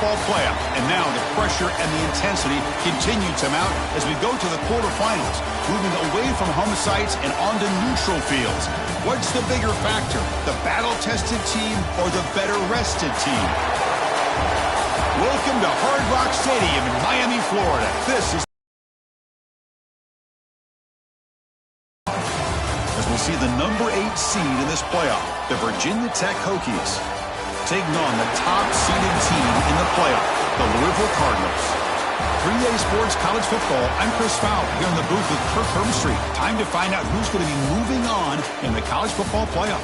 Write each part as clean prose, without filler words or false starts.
football playoff. And now the pressure and the intensity continue to mount as we go to the quarterfinals, moving away from home sites and onto neutral fields. What's the bigger factor, the battle-tested team or the better-rested team? Welcome to Hard Rock Stadium in Miami, Florida. This is as we'll see the number 8 seed in this playoff, the Virginia Tech Hokies, taking on the top-seeded team in the playoff, the Louisville Cardinals. 3A Sports College Football, I'm Chris Fowler here in the booth with Kirk Herbstreit. Time to find out who's going to be moving on in the college football playoff.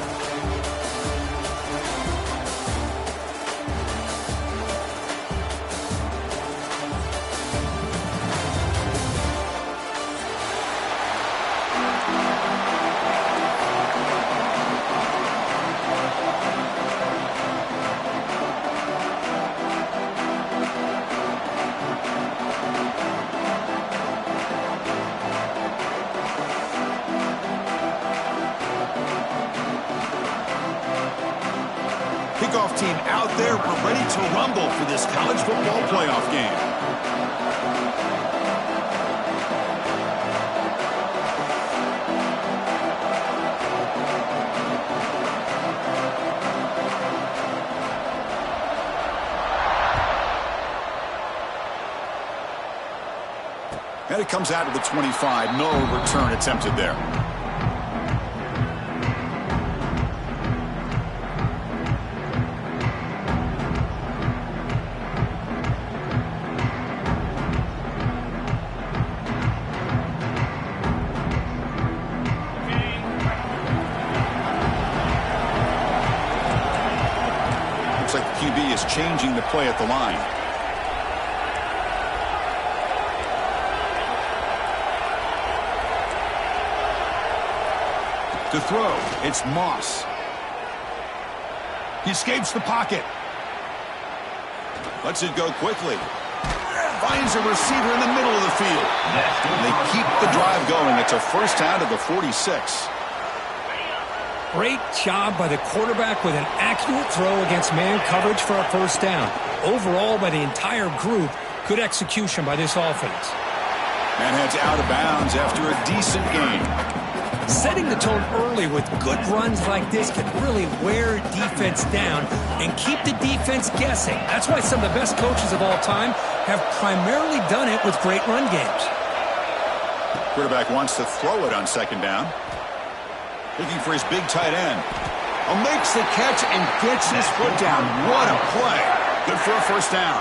Kickoff team out there. We're ready to rumble for this college football playoff game. And it comes out to the 25. No return attempted there. QB is changing the play at the line. To throw, it's Moss. He escapes the pocket. Lets it go quickly. Finds a receiver in the middle of the field. They keep the drive going. It's a first down to the 46. Great job by the quarterback with an accurate throw against man coverage for a first down. Overall, by the entire group, good execution by this offense. And heads out of bounds after a decent game. Setting the tone early with good runs like this can really wear defense down and keep the defense guessing. That's why some of the best coaches of all time have primarily done it with great run games. Quarterback wants to throw it on second down. Looking for his big tight end. Makes the catch and gets his foot down. What a play. Good for a first down.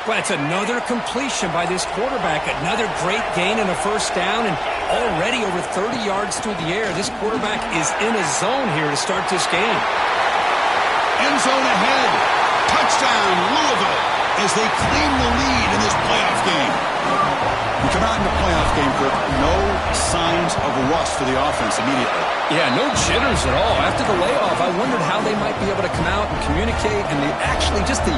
Well, it's another completion by this quarterback. Another great gain in a first down, and already over 30 yards through the air. This quarterback is in a zone here to start this game. End zone ahead. Touchdown, Louisville, as they claim the lead in this playoff game. You come out in the playoff game, Kirk, no signs of rust for the offense immediately. Yeah, no jitters at all. After the layoff, I wondered how they might be able to come out and communicate and actually just the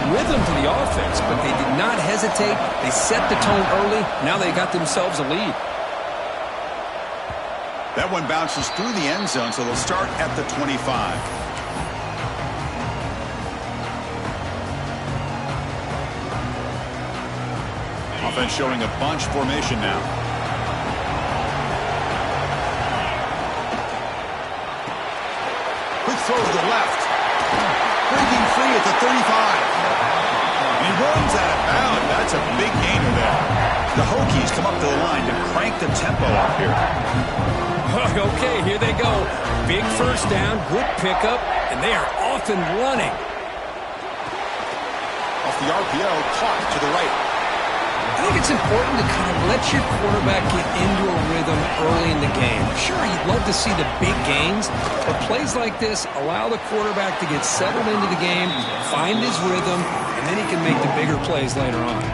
rhythm to the offense. But they did not hesitate. They set the tone early. Now they got themselves a lead. That one bounces through the end zone, so they'll start at the 25. Offense showing a bunch formation now. Quick throw to the left. Breaking free at the 35. And he runs out of bounds. That's a big gainer there. The Hokies come up to the line to crank the tempo up here. Okay, here they go. Big first down, good pickup, and they are off and running. Off the RPO, caught to the right. I think it's important to kind of let your quarterback get into a rhythm early in the game. Sure, you'd love to see the big gains, but plays like this allow the quarterback to get settled into the game, find his rhythm, and then he can make the bigger plays later on.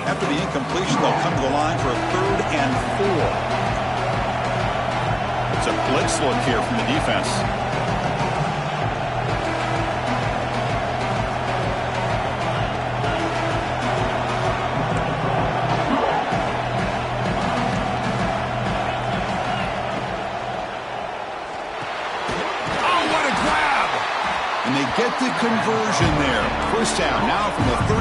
After the incompletion, they'll come to the line for a 3rd and 4. It's a blitz look here from the defense. conversion there. First down now from the 33.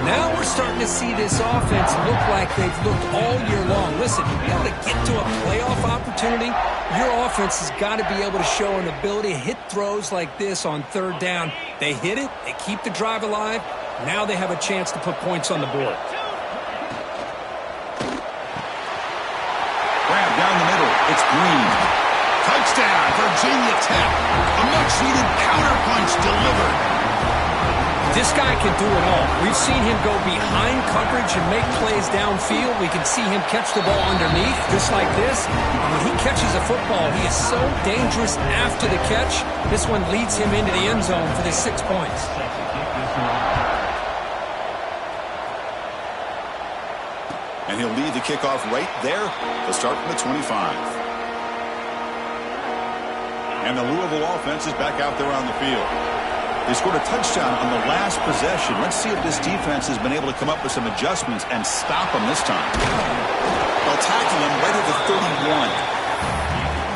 Now we're starting to see this offense look like they've looked all year long. Listen, to be able to get to a playoff opportunity, your offense has got to be able to show an ability to hit throws like this on third down. They hit it, they keep the drive alive. Now they have a chance to put points on the board. Grab down the middle. It's Green. Touchdown, Virginia Tech. A much-needed counterpunch delivered. This guy can do it all. We've seen him go behind coverage and make plays downfield. We can see him catch the ball underneath, just like this. And when he catches a football, he is so dangerous after the catch. This one leads him into the end zone for the 6 points. And he'll lead the kickoff right there to start from the 25. And the Louisville offense is back out there on the field. They scored a touchdown on the last possession. Let's see if this defense has been able to come up with some adjustments and stop them this time. They'll tackle him right at the 31.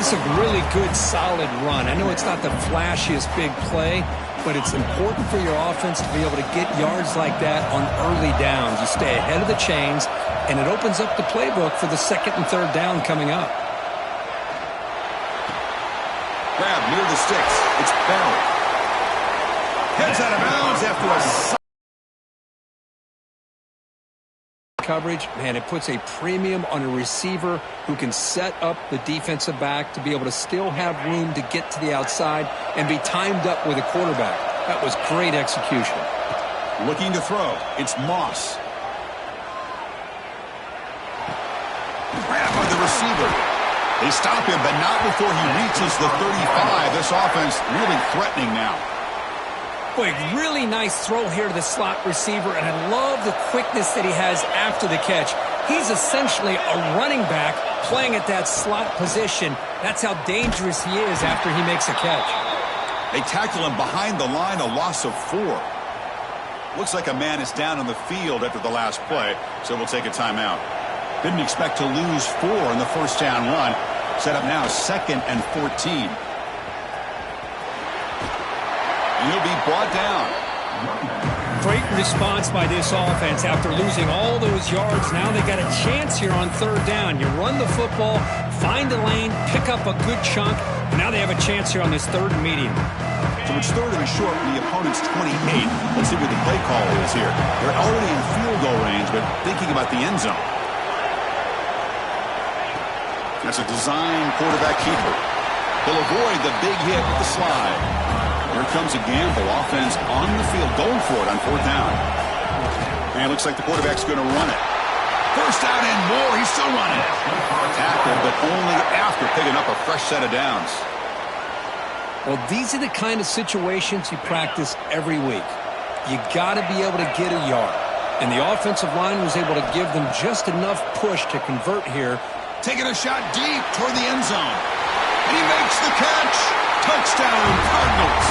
It's a really good, solid run. I know it's not the flashiest big play, but it's important for your offense to be able to get yards like that on early downs. You stay ahead of the chains, and it opens up the playbook for the second and third down coming up. Grab near the sticks. It's Bell. Heads out of bounds after a coverage. Man, it puts a premium on a receiver who can set up the defensive back to be able to still have room to get to the outside and be timed up with a quarterback. That was great execution. Looking to throw. It's Moss. Grab by the receiver. They stop him, but not before he reaches the 35. This offense really threatening now. Boy, really nice throw here to the slot receiver, and I love the quickness that he has after the catch. He's essentially a running back playing at that slot position. That's how dangerous he is after he makes a catch. They tackle him behind the line, a loss of 4. Looks like a man is down on the field after the last play, so we'll take a timeout. Didn't expect to lose 4 in the first down run. Set up now 2nd and 14. And he'll be brought down. Great response by this offense after losing all those yards. Now they got a chance here on third down. You run the football, find a lane, pick up a good chunk, and now they have a chance here on this third and medium. So it's third and short from the opponent's 28. Let's see what the play call is here. They're already in field goal range, but thinking about the end zone. That's a design quarterback keeper. He'll avoid the big hit with the slide. Here comes a gamble. Offense on the field, going for it on fourth down. And it looks like the quarterback's going to run it. First down and more. He's still running it. Tackled, but only after picking up a fresh set of downs. Well, these are the kind of situations you practice every week. You got to be able to get a yard. And the offensive line was able to give them just enough push to convert here. Taking a shot deep toward the end zone. He makes the catch. Touchdown, Cardinals.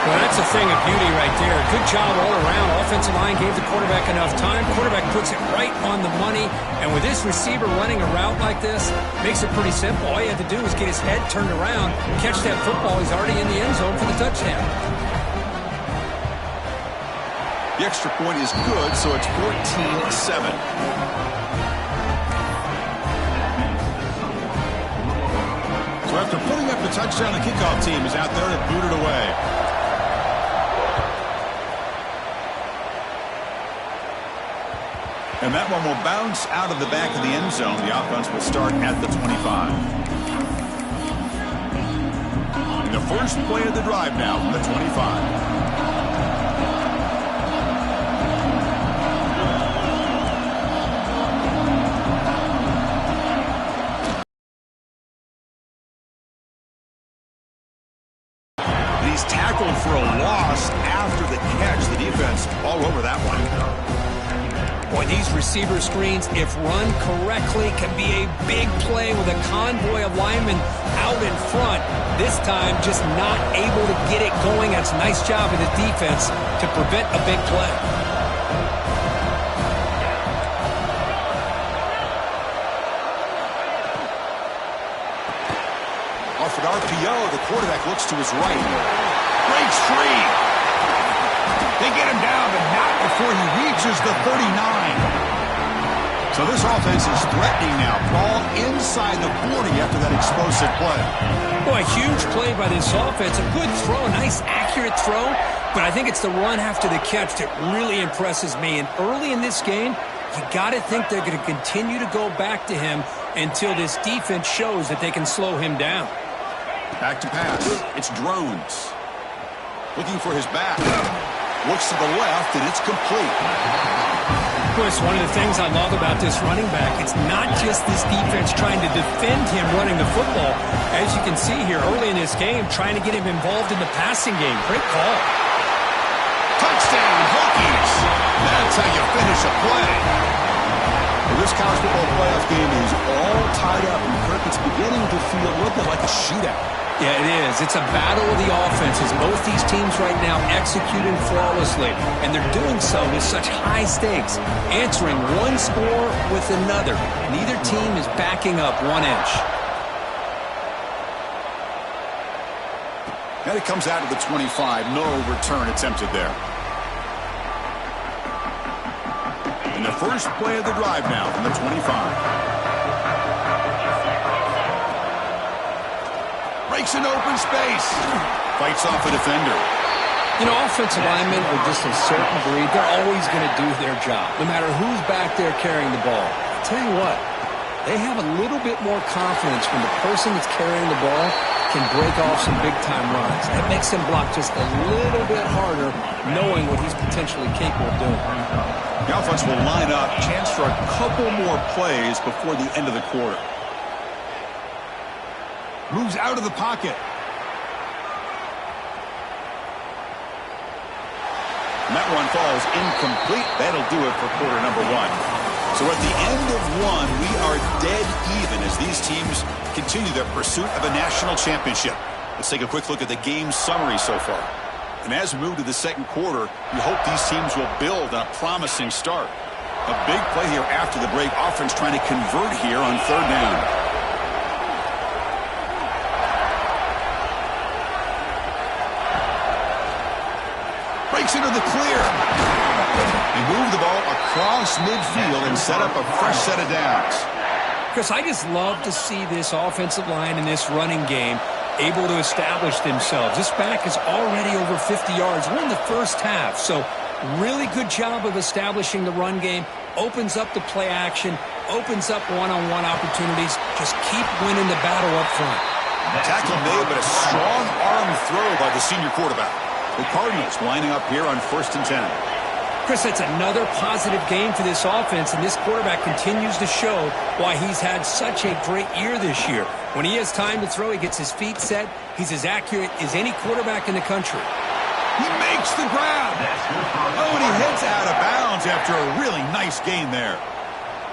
Well, that's a thing of beauty right there. Good job all around. Offensive line gave the quarterback enough time. Quarterback puts it right on the money. And with this receiver running a route like this, makes it pretty simple. All you have to do is get his head turned around, catch that football. He's already in the end zone for the touchdown. The extra point is good, so it's 14-7. So after putting up the touchdown, the kickoff team is out there to boot it away. And that one will bounce out of the back of the end zone. The offense will start at the 25. And the first play of the drive now from the 25. Tackled for a loss after the catch. The defense all over that one. Boy, these receiver screens, if run correctly, can be a big play with a convoy of linemen out in front. This time, just not able to get it going. That's a nice job of the defense to prevent a big play. Off an RPO, the quarterback looks to his right. tree. They get him down, but not before he reaches the 39. So this offense is threatening now. Ball inside the 40 after that explosive play. Boy, huge play by this offense. A good throw, nice accurate throw. But I think it's the run after the catch that really impresses me. And early in this game, you got to think they're going to continue to go back to him until this defense shows that they can slow him down. Back to pass. It's Drones. Looking for his back. Looks to the left, and it's complete. Of course, one of the things I love about this running back, it's not just this defense trying to defend him running the football. As you can see here early in this game, trying to get him involved in the passing game. Great call. Touchdown, Hokies. That's how you finish a play. Well, this college football playoff game is all tied up, and Kirk, it's beginning to feel a little bit like a shootout. Yeah, it is. It's a battle of the offenses. Both these teams right now executing flawlessly, and they're doing so with such high stakes, answering one score with another. Neither team is backing up 1 inch. And it comes out of the 25. No return attempted there. And the first play of the drive now from the 25. Breaks an open space. Fights off a defender. You know, offensive linemen are just a certain breed. They're always going to do their job, no matter who's back there carrying the ball. I'll tell you what, they have a little bit more confidence when the person that's carrying the ball can break off some big-time runs. That makes them block just a little bit harder, knowing what he's potentially capable of doing. The offense will line up, chance for a couple more plays before the end of the quarter. Moves out of the pocket. And that one falls incomplete. That'll do it for quarter number 1. So at the end of 1, we are dead even as these teams continue their pursuit of a national championship. Let's take a quick look at the game summary so far. And as we move to the second quarter, you hope these teams will build on a promising start. A big play here after the break. Offense trying to convert here on third down. Breaks into the clear. They move the ball across midfield and set up a fresh set of downs. Chris, I just love to see this offensive line in this running game able to establish themselves. This back is already over 50 yards. We're in the first half, so really good job of establishing the run game. Opens up the play action, opens up one-on-one opportunities. Just keep winning the battle up front. Tackle made, but a strong arm throw by the senior quarterback. The Cardinals lining up here on 1st and 10. Chris, that's another positive game for this offense, and this quarterback continues to show why he's had such a great year this year. When he has time to throw, he gets his feet set. He's as accurate as any quarterback in the country. He makes the grab. Oh, and he heads out of bounds after a really nice gain there.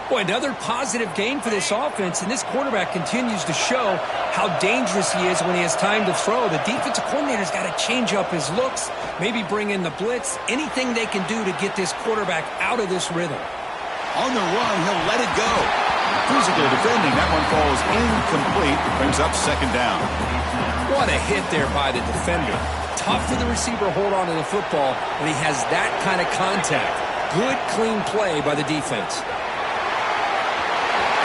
Boy, another positive game for this offense, and this quarterback continues to show how dangerous he is when he has time to throw. The defensive coordinator's got to change up his looks, maybe bring in the blitz, anything they can do to get this quarterback out of this rhythm. On the run, he'll let it go. Physical defending, that one falls incomplete, brings up second down. What a hit there by the defender. Tough for the receiver to hold on to the football when he has that kind of contact. Good, clean play by the defense.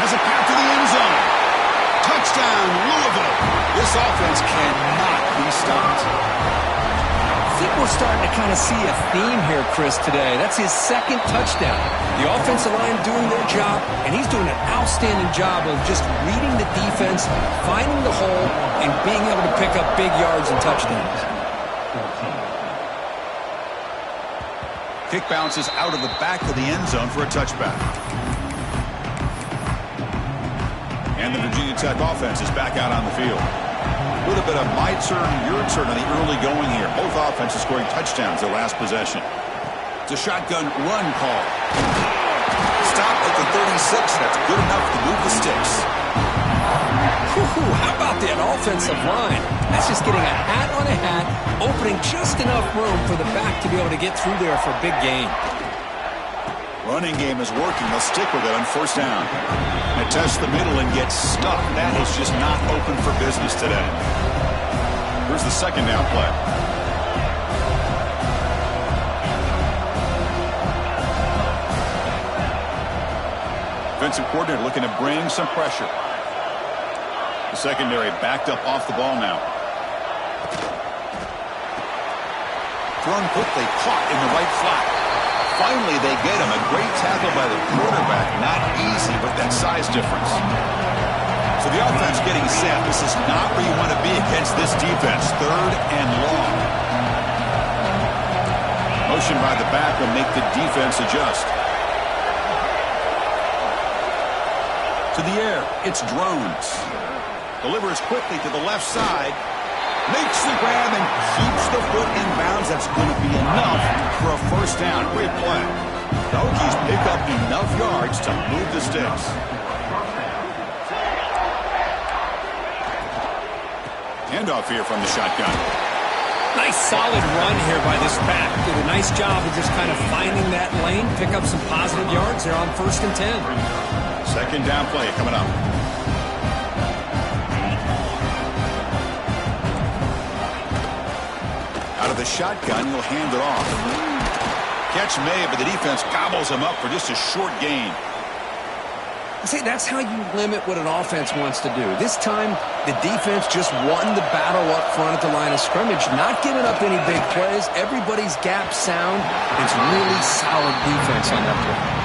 Has a path to the end zone. Touchdown, Louisville. This offense cannot be stopped. I think we're starting to kind of see a theme here, Chris, today. That's his second touchdown. The offensive line doing their job, and he's doing an outstanding job of just reading the defense, finding the hole, and being able to pick up big yards and touchdowns. Kick bounces out of the back of the end zone for a touchback. And the Virginia Tech offense is back out on the field. A little bit of my turn, your turn on the early going here. Both offenses scoring touchdowns their last possession. It's a shotgun run call. Stop at the 36. That's good enough to move the sticks. How about that offensive line? That's just getting a hat on a hat, opening just enough room for the back to be able to get through there for a big gain. Running game is working. They'll stick with it on 1st down. They test the middle and get stuck. That is just not open for business today. Here's the 2nd down play. Defensive coordinator looking to bring some pressure. The secondary backed up off the ball now. Thrown quickly, caught in the right flat. Finally, they get him. A great tackle by the quarterback. Not easy with that size difference. So the offense getting set. This is not where you want to be against this defense. 3rd and long. Motion by the back will make the defense adjust. To the air, it's Drones. Delivers quickly to the left side. Makes the grab and keeps the foot in bounds. That's going to be enough for a first down. Great play. The Hokies pick up enough yards to move the sticks. Handoff here from the shotgun. Nice solid run here by this back. Did a nice job of just kind of finding that lane, pick up some positive yards there on 1st and 10. Second down play coming up. Out of the shotgun, he'll hand it off. Catch made, but the defense gobbles him up for just a short gain. See, that's how you limit what an offense wants to do. This time, the defense just won the battle up front at the line of scrimmage, not giving up any big plays. Everybody's gap sound. It's really solid defense on that play.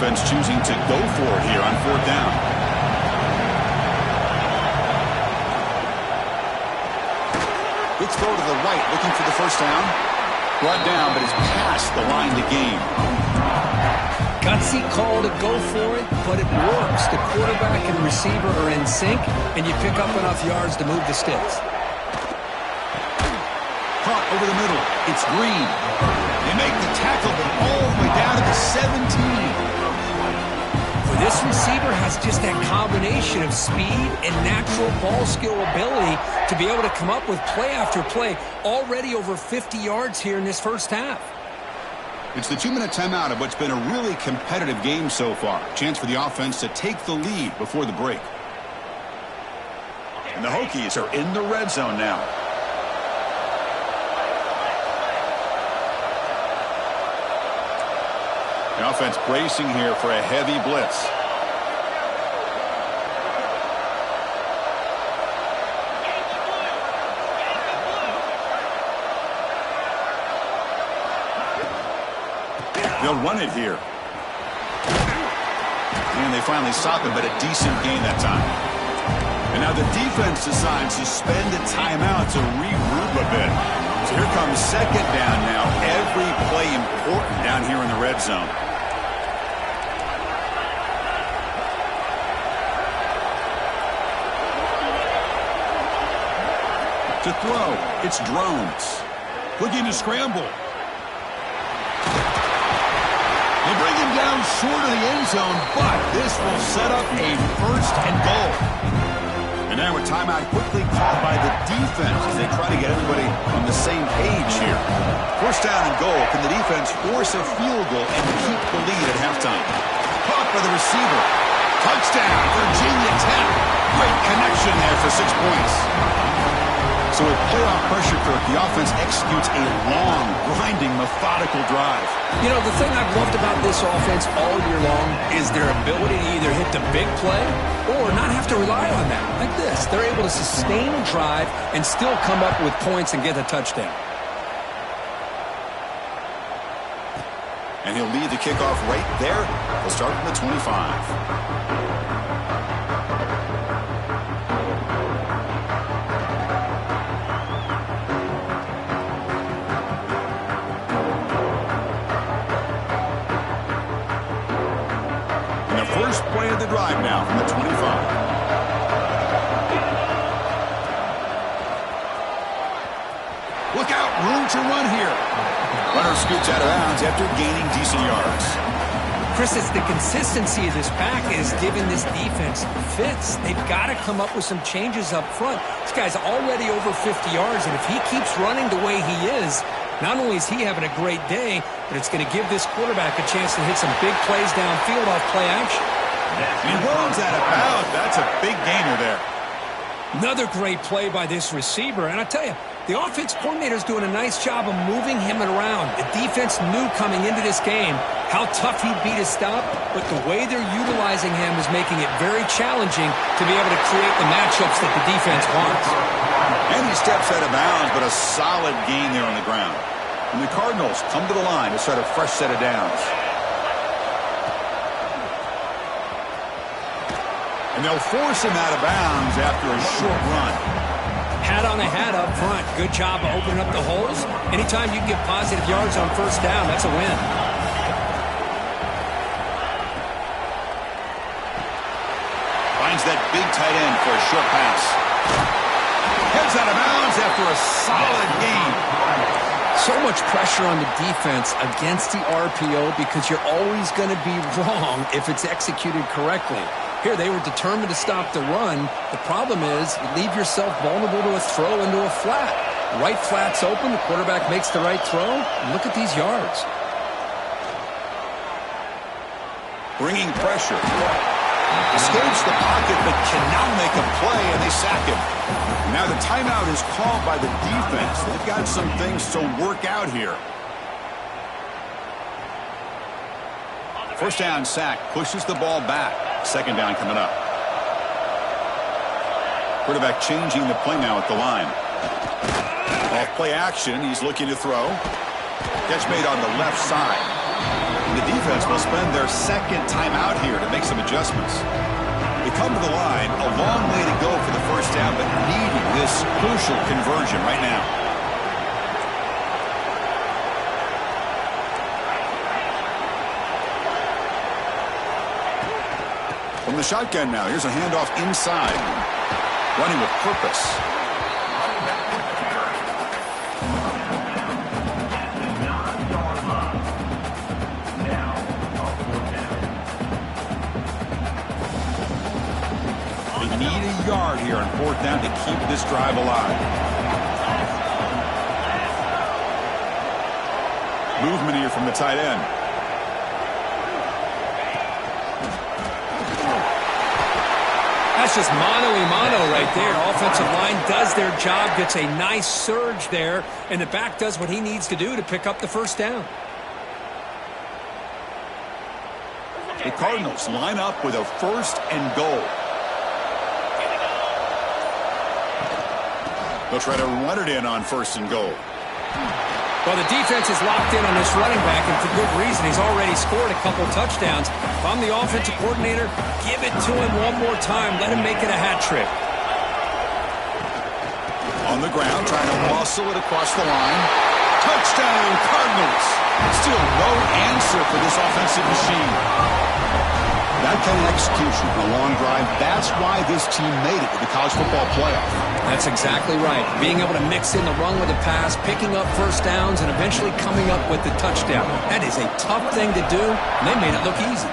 Offense choosing to go for it here on 4th down. Quick throw to the right, looking for the first down. Brought down, but it's past the line to gain. Gutsy call to go for it, but it works. The quarterback and receiver are in sync, and you pick up enough yards to move the sticks. Caught over the middle. It's Green. They make the tackle, but all the way down to the 17. This receiver has just that combination of speed and natural ball skill ability to be able to come up with play after play. Already over 50 yards here in this first half. It's the 2-minute timeout of what's been a really competitive game so far. Chance for the offense to take the lead before the break. And the Hokies are in the red zone now. The offense bracing here for a heavy blitz. They'll run it here. And they finally stop it, but a decent gain that time. And now the defense decides to spend a timeout to regroup a bit. So here comes 2nd down now. Every play important down here in the red zone. To throw, it's Drones. Looking to scramble. They bring him down short of the end zone, but this will set up a 1st and goal. And now a timeout quickly called by the defense as they try to get everybody on the same page here. 1st down and goal. Can the defense force a field goal and keep the lead at halftime? Caught by the receiver. Touchdown, Virginia Tech. Great connection there for 6 points. So with playoff pressure, Kirk, the offense executes a long, grinding, methodical drive. You know, the thing I've loved about this offense all year long is their ability to either hit the big play or not have to rely on that. Like this, they're able to sustain a drive and still come up with points and get a touchdown. And he'll lead the kickoff right there. They'll start from the 25. First play of the drive now from the 25. Look out, room to run here. Runner scoots out of bounds after gaining decent yards. Chris, it's the consistency of this pack is giving this defense fits. They've got to come up with some changes up front. This guy's already over 50 yards, and if he keeps running the way he is, not only is he having a great day, but it's going to give this quarterback a chance to hit some big plays downfield off play action. He runs out of bounds. That's a big gainer there. Another great play by this receiver. And I tell you, The offense coordinator is doing a nice job of moving him around. The defense knew coming into this game how tough he'd be to stop, but the way they're utilizing him is making it very challenging to be able to create the matchups that the defense wants. And he steps out of bounds, but a solid gain there on the ground. And the Cardinals come to the line to start a fresh set of downs. And they'll force him out of bounds after a short run. Hat on a hat up front. Good job of opening up the holes. Anytime you can get positive yards on first down, that's a win. Finds that big tight end for a short pass. Heads out of bounds after a solid gain. So much pressure on the defense against the RPO because you're always going to be wrong if it's executed correctly. Here, they were determined to stop the run. The problem is you leave yourself vulnerable to a throw into a flat. Right flat's open. The quarterback makes the right throw. Look at these yards. Bringing pressure. Escapes the pocket, but cannot make a play, and they sack him. Now the timeout is called by the defense. They've got some things to work out here. First down sack, pushes the ball back. Second down coming up. Quarterback changing the play now at the line. Off play action, he's looking to throw. Catch made on the left side. And the defense will spend their second timeout here to make some adjustments. They come to the line, a long way to go for the first down, but needing this crucial conversion right now. From the shotgun now, here's a handoff inside. Running with purpose. They need a yard here on fourth down to keep this drive alive. Movement here from the tight end. That's just mano-a-mano right there. Offensive line does their job, gets a nice surge there, and the back does what he needs to do to pick up the first down. The Cardinals line up with a first and goal. They'll try to run it in on first and goal. Well, the defense is locked in on this running back, and for good reason. He's already scored a couple touchdowns. If I'm the offensive coordinator, give it to him one more time. Let him make it a hat trick. On the ground, trying to muscle it across the line. Touchdown, Cardinals. Still no answer for this offensive machine. That kind of execution for a long drive, that's why this team made it to the college football playoff. That's exactly right. Being able to mix in the run with the pass, picking up first downs, and eventually coming up with the touchdown. That is a tough thing to do, and they made it look easy.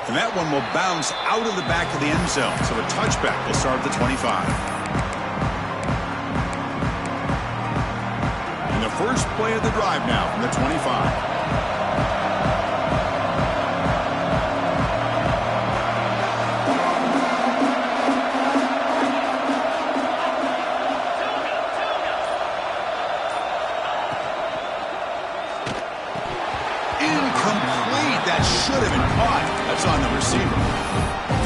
And that one will bounce out of the back of the end zone, so a touchback will start at the 25. And the first play of the drive now from the 25. Should have been caught. That's on the receiver.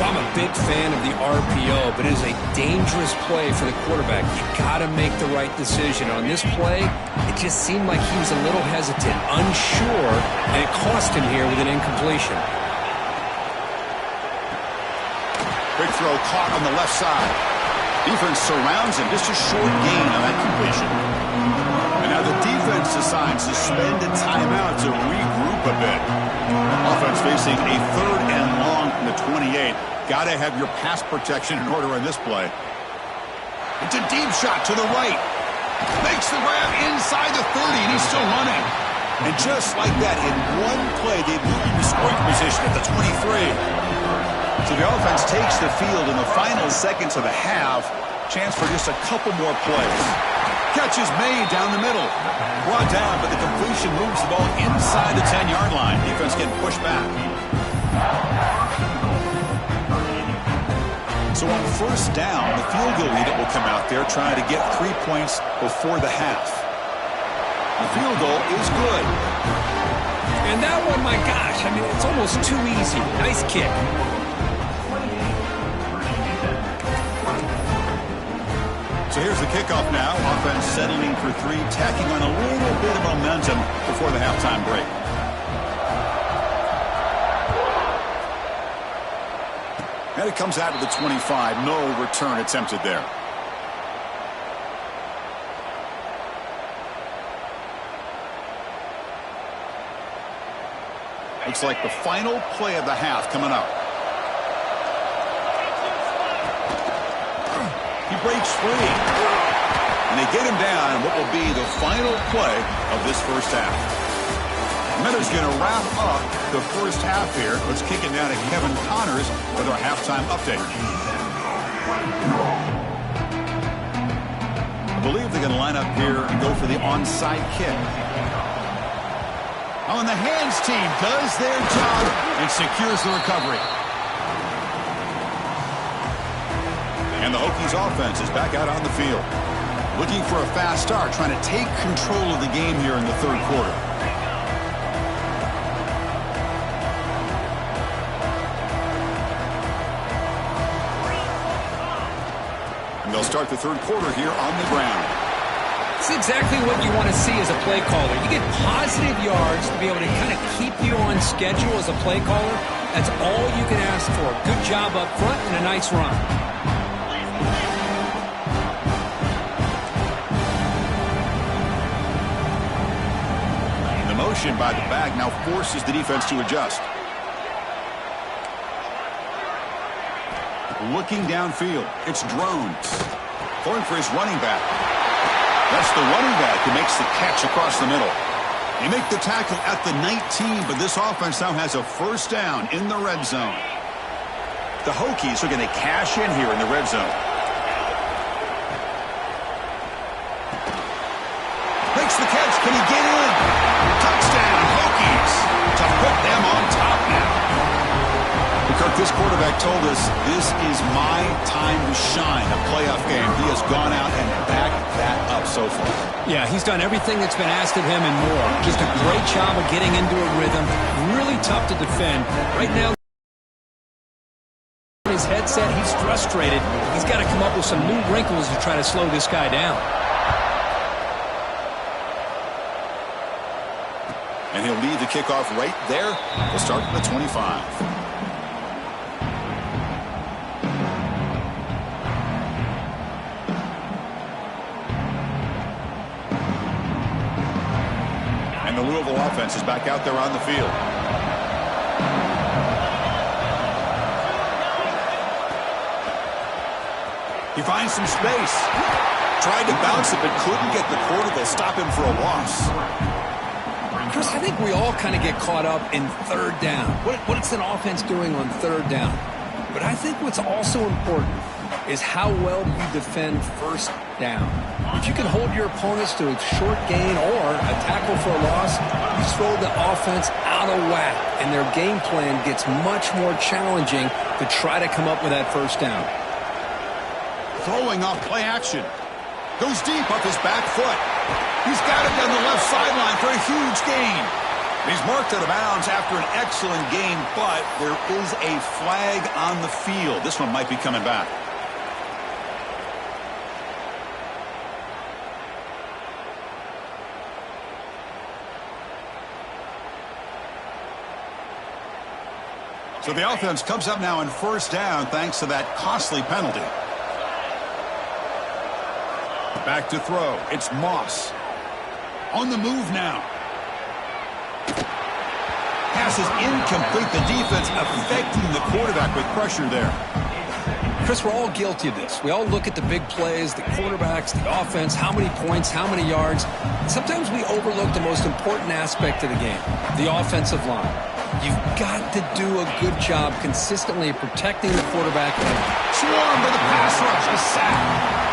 I'm a big fan of the RPO, but it is a dangerous play for the quarterback. You got to make the right decision. On this play, it just seemed like he was a little hesitant, unsure, and it cost him here with an incompletion. Big throw caught on the left side. Defense surrounds him. Just a short gain on that completion. And now the defense decides to spend a timeout to regroup a bit. Offense facing a third and long from the 28. Got to have your pass protection in order on this play. It's a deep shot to the right. Makes the grab inside the 30, and he's still running. And just like that, in one play, they moved into scoring position at the 23. So the offense takes the field in the final seconds of the half. Chance for just a couple more plays. Catch is made down the middle. Brought down, but the completion moves the ball inside the 10-yard line. Defense getting pushed back. So on first down, the field goal unit will come out there trying to get 3 points before the half. The field goal is good. And that one, my gosh, I mean, it's almost too easy. Nice kick. So here's the kickoff now. Offense settling for 3, tacking on a little bit of momentum before the halftime break. And it comes out to the 25. No return attempted there. Looks like the final play of the half coming up. He breaks free. And they get him down in what will be the final play of this first half. Miller's going to wrap up the first half here. Let's kick it down to Kevin Connors with our halftime update. I believe they're going to line up here and go for the onside kick. Oh, and the hands team does their job and secures the recovery. And the Hokies offense is back out on the field. Looking for a fast start, trying to take control of the game here in the third quarter. And they'll start the third quarter here on the ground. It's exactly what you want to see as a play caller. You get positive yards to be able to kind of keep you on schedule as a play caller. That's all you can ask for. Good job up front and a nice run. Motion by the back now forces the defense to adjust. Looking downfield, it's Drones. Going for his running back. That's the running back who makes the catch across the middle. They make the tackle at the 19, but this offense now has a first down in the red zone. The Hokies are going to cash in here in the red zone. Makes the catch. Can he get in? Touchdown, Hokies, to put them on top now. Kirk, this quarterback told us this is my time to shine, a playoff game. He has gone out and backed that up so far. Yeah, he's done everything that's been asked of him and more. Just a great job of getting into a rhythm. Really tough to defend. Right now, his headset, he's frustrated. He's got to come up with some new wrinkles to try to slow this guy down. And he'll lead the kickoff right there. We'll start at the 25. And the Louisville offense is back out there on the field. He finds some space. Tried to bounce it, but couldn't get the quarter. They'll stop him for a loss. Chris, I think we all kind of get caught up in third down. What's an offense doing on third down? But I think what's also important is how well you defend first down. If you can hold your opponents to a short gain or a tackle for a loss, you throw the offense out of whack, and their game plan gets much more challenging to try to come up with that first down. Throwing off play action. Goes deep off his back foot. He's got it down the left sideline for a huge gain. He's marked out of bounds after an excellent game, but there is a flag on the field. This one might be coming back. So the offense comes up now in first down thanks to that costly penalty. Back to throw. It's Moss. On the move now. Pass is incomplete. The defense affecting the quarterback with pressure there. Chris, we're all guilty of this. We all look at the big plays, the quarterbacks, the offense, how many points, how many yards. Sometimes we overlook the most important aspect of the game, the offensive line. You've got to do a good job consistently protecting the quarterback. Swarm with a pass rush, a sack.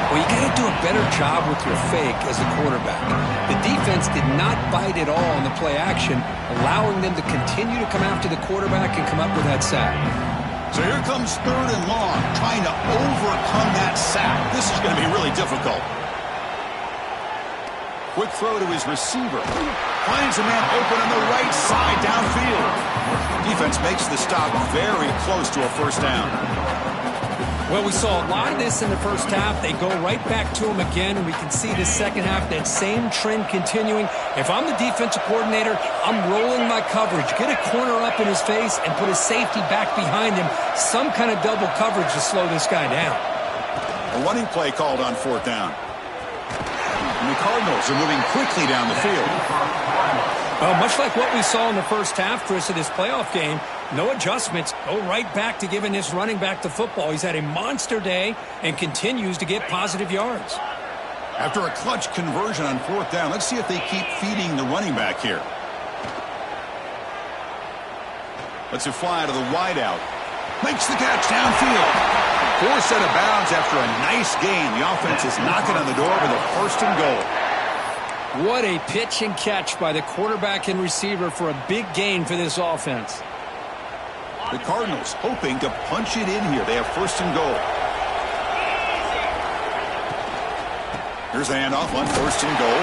Well, you got to do a better job with your fake as a quarterback. The defense did not bite at all on the play action, allowing them to continue to come after the quarterback and come up with that sack. So here comes 3rd and long, trying to overcome that sack. This is going to be really difficult. Quick throw to his receiver. Finds a man open on the right side downfield. Defense makes the stop very close to a first down. Well, we saw a lot of this in the first half. They go right back to him again, and we can see the second half, that same trend continuing. If I'm the defensive coordinator, I'm rolling my coverage. Get a corner up in his face and put a safety back behind him. Some kind of double coverage to slow this guy down. A running play called on 4th down. And the Cardinals are moving quickly down the field. Well, much like what we saw in the first half, Chris, of this playoff game, no adjustments. Go right back to giving this running back the football. He's had a monster day and continues to get positive yards. After a clutch conversion on 4th down, let's see if they keep feeding the running back here. Lets it fly to the wideout. Makes the catch downfield. Forced out of bounds after a nice gain. The offense is knocking on the door with a 1st and goal. What a pitch and catch by the quarterback and receiver for a big gain for this offense. The Cardinals hoping to punch it in here. They have 1st and goal. Here's the handoff on 1st and goal.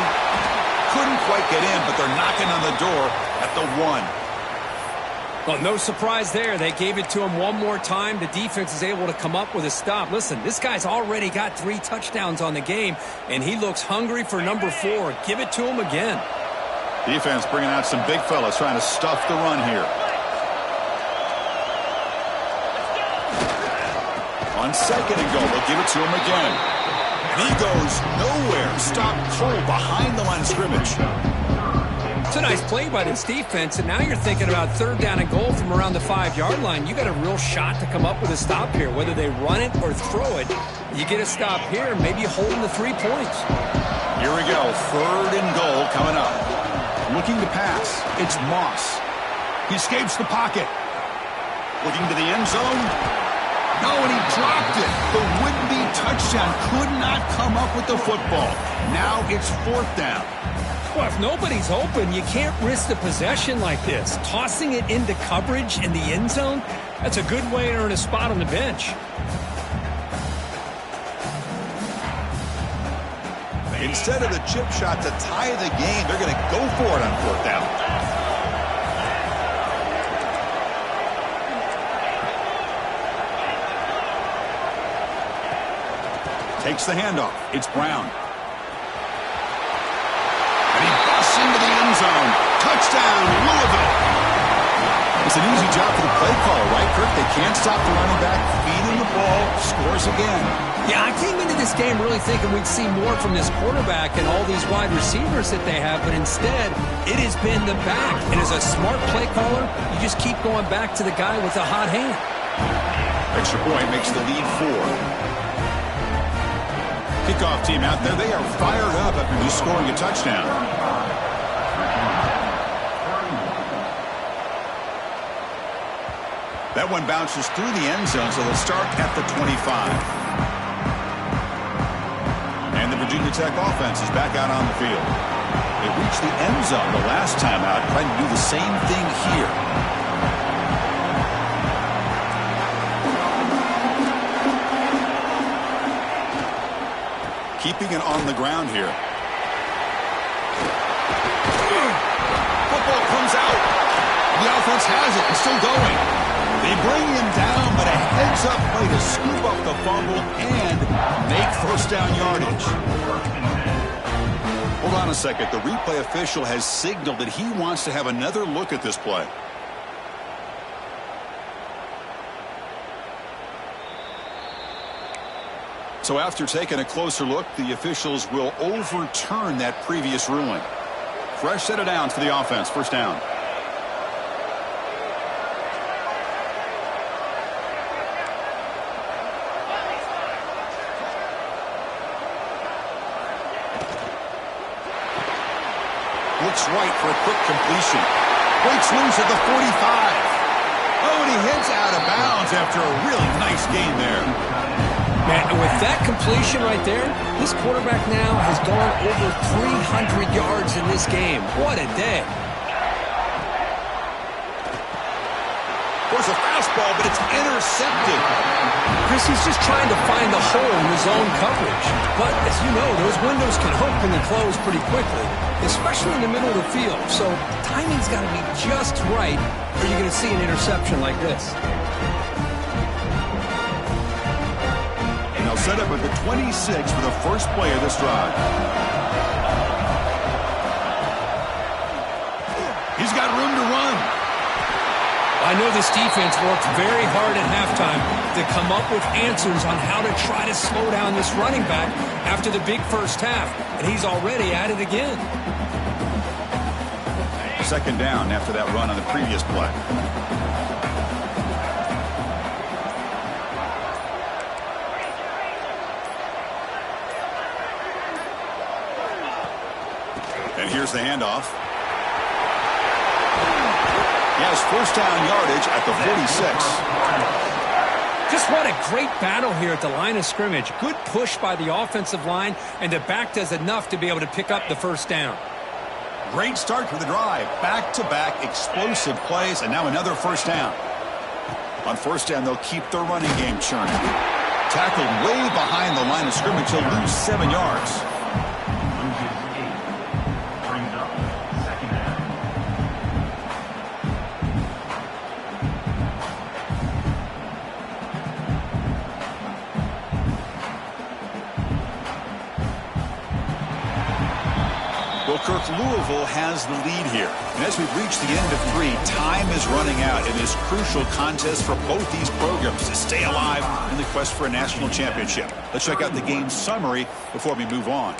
Couldn't quite get in, but they're knocking on the door at the 1. Well, no surprise there. They gave it to him one more time. The defense is able to come up with a stop. Listen, this guy's already got 3 touchdowns on the game, and he looks hungry for number 4. Give it to him again. Defense bringing out some big fellas trying to stuff the run here. On 2nd and goal, they'll give it to him again. And he goes nowhere. Stop cold behind the line of scrimmage. It's a nice play by this defense, and now you're thinking about 3rd down and goal from around the 5-yard line. You got a real shot to come up with a stop here. Whether they run it or throw it, you get a stop here, maybe holding the 3 points. Here we go, 3rd and goal coming up. Looking to pass, it's Moss. He escapes the pocket. Looking to the end zone. No, and he dropped it. The would-be touchdown could not come up with the football. Now it's 4th down. Well, if nobody's open, you can't risk the possession like this. Tossing it into coverage in the end zone, that's a good way to earn a spot on the bench. Instead of the chip shot to tie the game, they're going to go for it on 4th down. Takes the handoff. It's Brown. And he busts into the end zone. Touchdown, Louisville. It's an easy job for the play caller, right, Kirk? They can't stop the running back, feeding the ball, scores again. Yeah, I came into this game really thinking we'd see more from this quarterback and all these wide receivers that they have, but instead, it has been the back. And as a smart play caller, you just keep going back to the guy with the hot hand. Extra point makes the lead 4. Kickoff team out there, they are fired up after just scoring a touchdown. That one bounces through the end zone, so they'll start at the 25. And the Virginia Tech offense is back out on the field. They reached the end zone the last time out, trying to do the same thing here. Keeping it on the ground here. Football comes out. The offense has it. It's still going. They bring him down, but a heads-up play to scoop up the fumble and make 1st down yardage. Hold on a second. The replay official has signaled that he wants to have another look at this play. So after taking a closer look, the officials will overturn that previous ruling. Fresh set of downs for the offense. 1st down. Looks right for a quick completion. Breaks loose at the 45. Oh, and he heads out of bounds after a really nice gain there. Man, and with that completion right there, this quarterback now has gone over 300 yards in this game. What a day. There's a fast ball, but it's intercepted. Chris, he's just trying to find the hole in his own coverage. But, as you know, those windows can open and close pretty quickly, especially in the middle of the field. So timing's got to be just right, or you're going to see an interception like this. And they'll set up at the 26 for the first play of this drive. He's got room to run. I know this defense worked very hard at halftime to come up with answers on how to try to slow down this running back after the big first half, and he's already at it again. Second down after that run on the previous play. And here's the handoff. He has first down yardage at the 46. Just what a great battle here at the line of scrimmage. Good push by the offensive line, and the back does enough to be able to pick up the first down. Great start to the drive. Back-to-back explosive plays, and now another first down. On first down, they'll keep their running game churning. Tackled way behind the line of scrimmage. He'll lose 7 yards. Kirk, Louisville has the lead here. And as we've reached the end of 3, time is running out in this crucial contest for both these programs to stay alive in the quest for a national championship. Let's check out the game summary before we move on.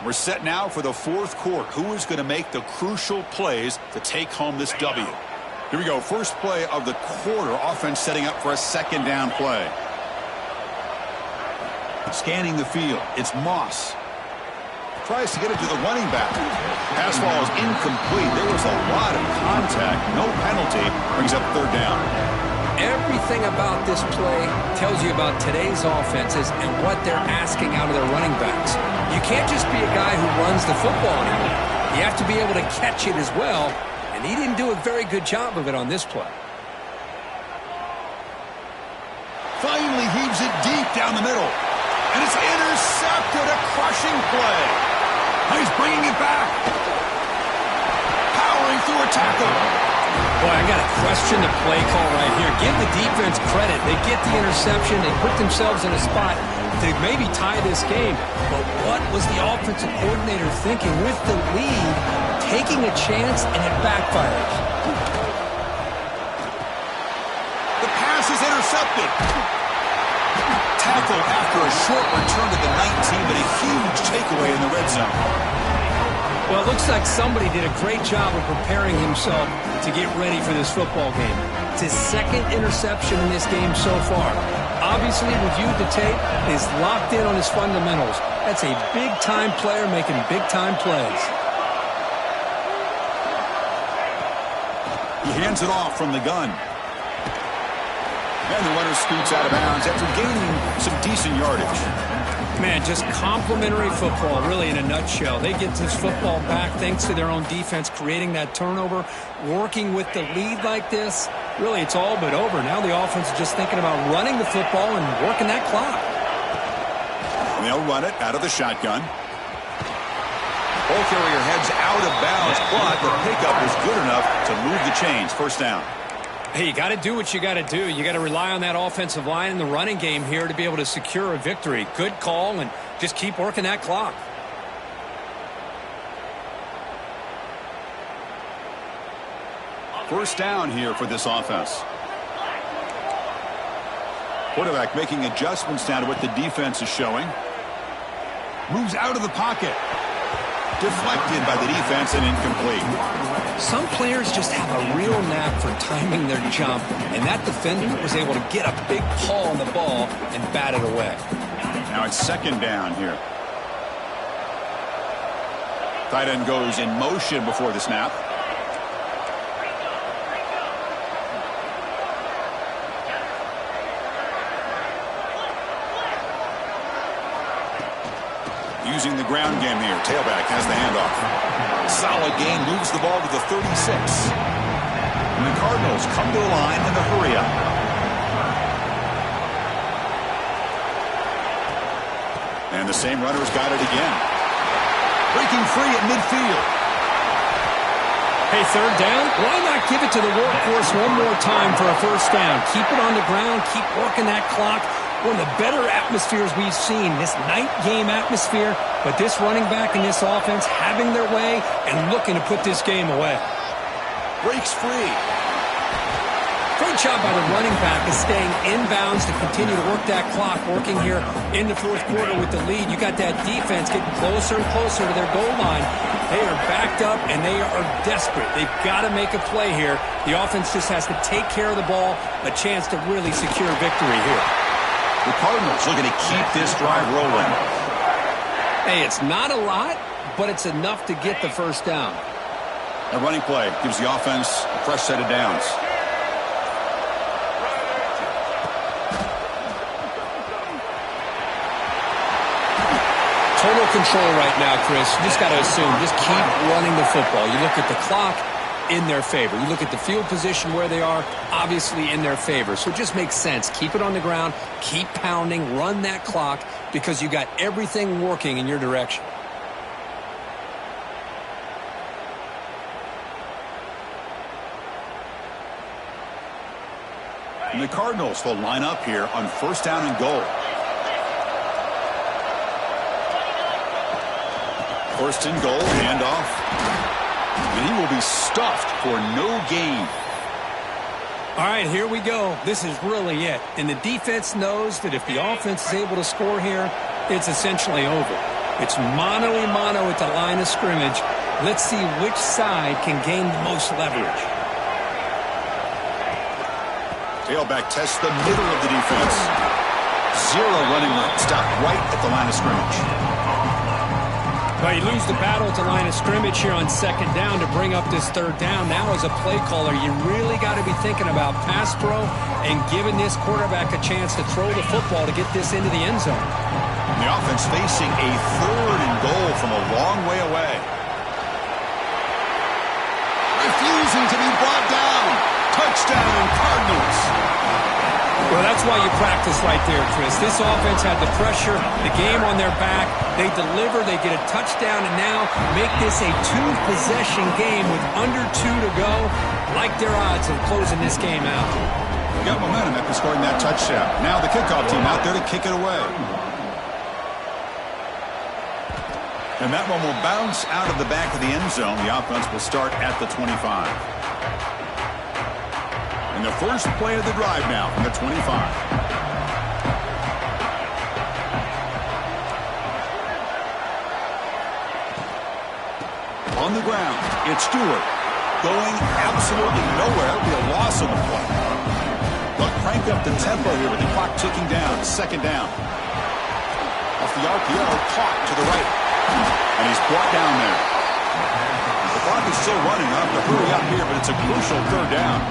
We're set now for the fourth quarter. Who is going to make the crucial plays to take home this W? Here we go. First play of the quarter. Offense setting up for a second down play. Scanning the field. It's Moss. Tries to get it to the running back. Pass ball is incomplete. There was a lot of contact. No penalty. Brings up third down. Everything about this play tells you about today's offenses and what they're asking out of their running backs. You can't just be a guy who runs the football anymore. You have to be able to catch it as well, and he didn't do a very good job of it on this play. Finally heaves it deep down the middle. And it's intercepted. A crushing play. Now he's bringing it back. Powering through a tackle. Boy, I got to question the play call right here. Give the defense credit. They get the interception. They put themselves in a spot to maybe tie this game. But what was the offensive coordinator thinking with the lead, taking a chance, and it backfires? The pass is intercepted. Tackle after a short return to the 19, but a huge takeaway in the red zone. Well, it looks like somebody did a great job of preparing himself to get ready for this football game. It's his second interception in this game so far. Obviously, reviewed the tape, is locked in on his fundamentals. That's a big-time player making big-time plays. He hands it off from the gun. And the runner scoots out of bounds after gaining some decent yardage. Man, just complimentary football, really, in a nutshell. They get this football back thanks to their own defense, creating that turnover, working with the lead like this. Really, it's all but over. Now the offense is just thinking about running the football and working that clock. And they'll run it out of the shotgun. Ball carrier heads out of bounds, but the pickup is good enough to move the chains. First down. Hey, you got to do what you got to do. You got to rely on that offensive line in the running game here to be able to secure a victory. Good call, and just keep working that clock. First down here for this offense. Quarterback making adjustments now to what the defense is showing. Moves out of the pocket. Deflected by the defense and incomplete. Some players just have a real knack for timing their jump, and that defender was able to get a big paw on the ball and bat it away. Now it's second down here. Tight end goes in motion before the snap. Using the ground game here. Tailback has the handoff. Solid gain, moves the ball to the 36. And the Cardinals come to the line in the hurry up. And the same runner's got it again. Breaking free at midfield. Hey, third down, why not give it to the workhorse one more time for a first down? Keep it on the ground, keep working that clock. One of the better atmospheres we've seen, this night game atmosphere, but this running back and this offense having their way and looking to put this game away. Breaks free. Great job by the running back is staying inbounds to continue to work that clock, working here in the fourth quarter with the lead. You got that defense getting closer and closer to their goal line. They are backed up, and they are desperate. They've got to make a play here. The offense just has to take care of the ball, a chance to really secure victory here. The Cardinals looking to keep this drive rolling. Hey, it's not a lot, but it's enough to get the first down. A running play gives the offense a fresh set of downs. Total control right now, Chris. You just got to assume, just keep running the football. You look at the clock, in their favor. You look at the field position where they are, obviously in their favor. So it just makes sense. Keep it on the ground, keep pounding, run that clock, because you got everything working in your direction. And the Cardinals will line up here on first down and goal. First and goal, handoff. And he will be stuffed for no gain. All right, here we go. This is really it. And the defense knows that if the offense is able to score here, it's essentially over. It's mano-a-mano at the line of scrimmage. Let's see which side can gain the most leverage. Tailback tests the middle of the defense. Zero running room. Stopped right at the line of scrimmage. Well, you lose the battle at the line of scrimmage here on second down to bring up this third down. Now as a play caller, you really got to be thinking about pass pro and giving this quarterback a chance to throw the football to get this into the end zone. The offense facing a third and goal from a long way away. Refusing to be brought down. Touchdown, Cardinals. Well, that's why you practice right there, Chris. This offense had the pressure, the game on their back. They deliver, they get a touchdown, and now make this a two-possession game with under 2 to go. Like their odds of closing this game out. Got momentum after scoring that touchdown. Now the kickoff team out there to kick it away. And that one will bounce out of the back of the end zone. The offense will start at the 25. And the first play of the drive now from the 25. On the ground, it's Stewart. Going absolutely nowhere. It'll be a loss on the play. They'll crank up the tempo here with the clock ticking down. Second down. Off the RPO, caught to the right. And he's brought down there. The clock is still running. I have to hurry up here, but it's a crucial third down.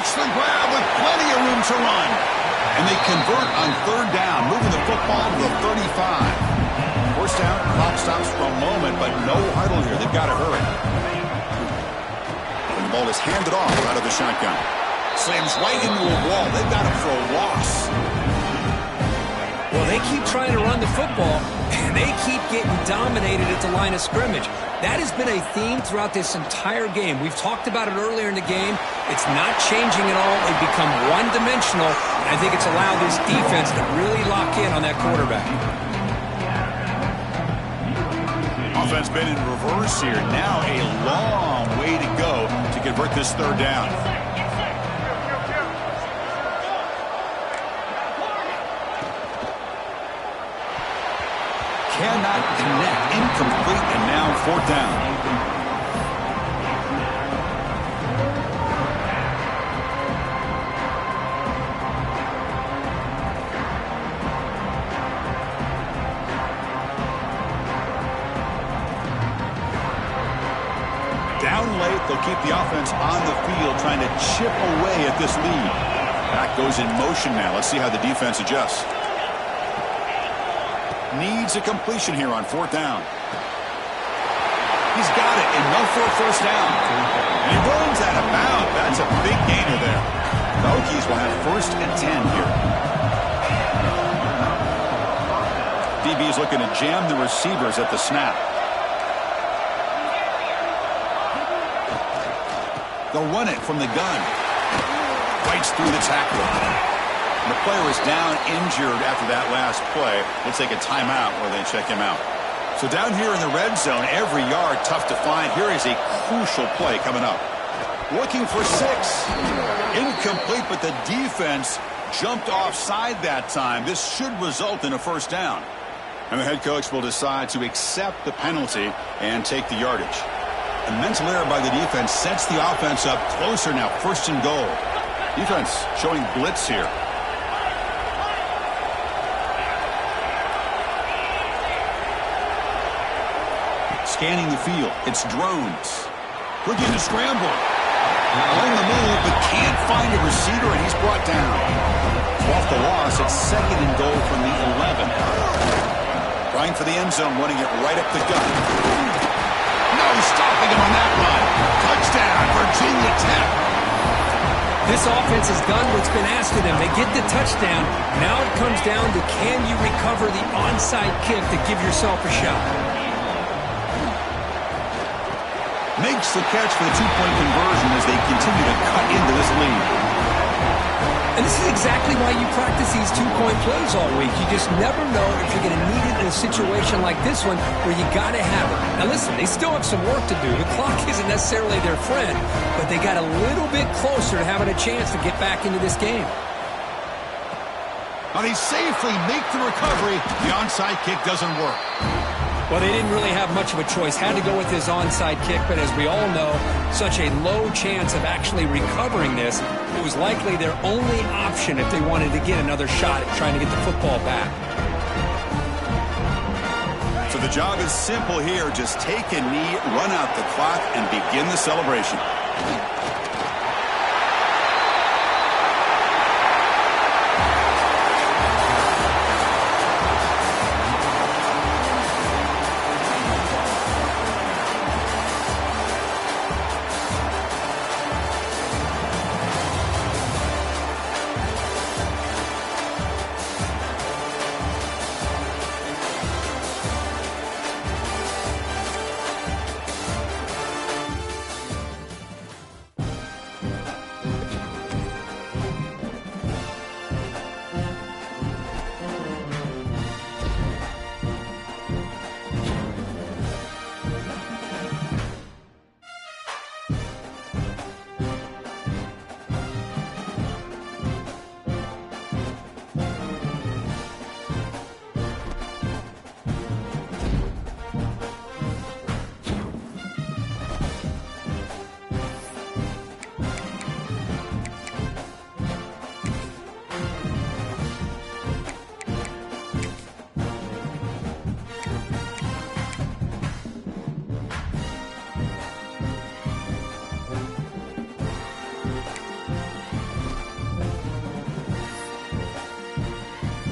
The grab with plenty of room to run. And they convert on third down, moving the football to the 35. First down, clock stops for a moment, but no huddle here. They've got to hurry. And the ball is handed off out of the shotgun. Slams right into a wall. They've got him for a loss. Well, they keep trying to run the football, and they keep getting dominated at the line of scrimmage. That has been a theme throughout this entire game. We've talked about it earlier in the game. It's not changing at all. They've become one-dimensional, and I think it's allowed this defense to really lock in on that quarterback. Offense been in reverse here. Now a long way to go to convert this third down. Cannot connect. Incomplete, and now fourth down. Down late, they'll keep the offense on the field, trying to chip away at this lead. Back goes in motion now. Let's see how the defense adjusts. Needs a completion here on fourth down. He's got it enough for a first down. And he runs out of bounds. That's a big gainer there. The Hokies will have 1st and 10 here. DB's looking to jam the receivers at the snap. They'll run it from the gun. Bites through the tackle. The player is down injured after that last play. They take a timeout where they check him out. So down here in the red zone, every yard tough to find. Here is a crucial play coming up. Looking for 6. Incomplete, but the defense jumped offside that time. This should result in a first down. And the head coach will decide to accept the penalty and take the yardage. A mental error by the defense sets the offense up closer now. 1st and goal. Defense showing blitz here. Scanning the field. It's drones. Looking to scramble. On the move, but can't find a receiver, and he's brought down. Off the loss, it's 2nd and goal from the 11. Trying for the end zone, running it right up the gut. No stopping him on that run. Touchdown, Virginia Tech. This offense has done what's been asked of them. They get the touchdown. Now it comes down to, can you recover the onside kick to give yourself a shot? Makes the catch for the 2-point conversion as they continue to cut into this lead. And this is exactly why you practice these 2-point plays all week. You just never know if you're going to need it in a situation like this one where you got to have it. Now listen, they still have some work to do. The clock isn't necessarily their friend, but they got a little bit closer to having a chance to get back into this game. Now they safely make the recovery. The onside kick doesn't work. Well, they didn't really have much of a choice. Had to go with his onside kick, but as we all know, such a low chance of actually recovering this. It was likely their only option if they wanted to get another shot at trying to get the football back. So the job is simple here. Just take a knee, run out the clock, and begin the celebration.